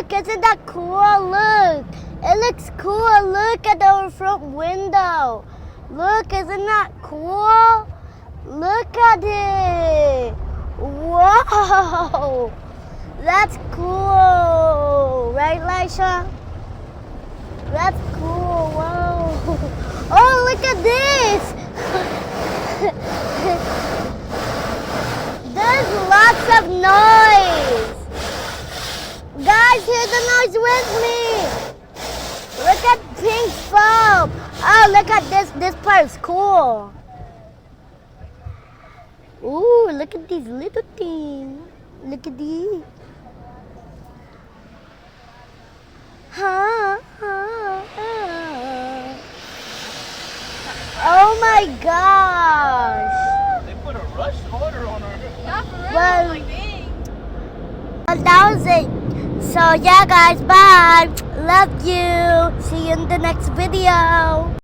Look, isn't that cool? Look, it looks cool. Look at our front window. Look, isn't that cool? Look at it. Whoa, that's cool, right, Lisha? That's cool. Wow. Oh, look at this. There's lots of noise. Guys, hear the noise with me. Look at pink foam. Oh, look at this. This part's cool. Ooh, look at these little things. Look at these. Oh my gosh. They put a rush order on her. Not for real. Well, Like, dang. that was it. So yeah, guys, bye. Love you. See you in the next video.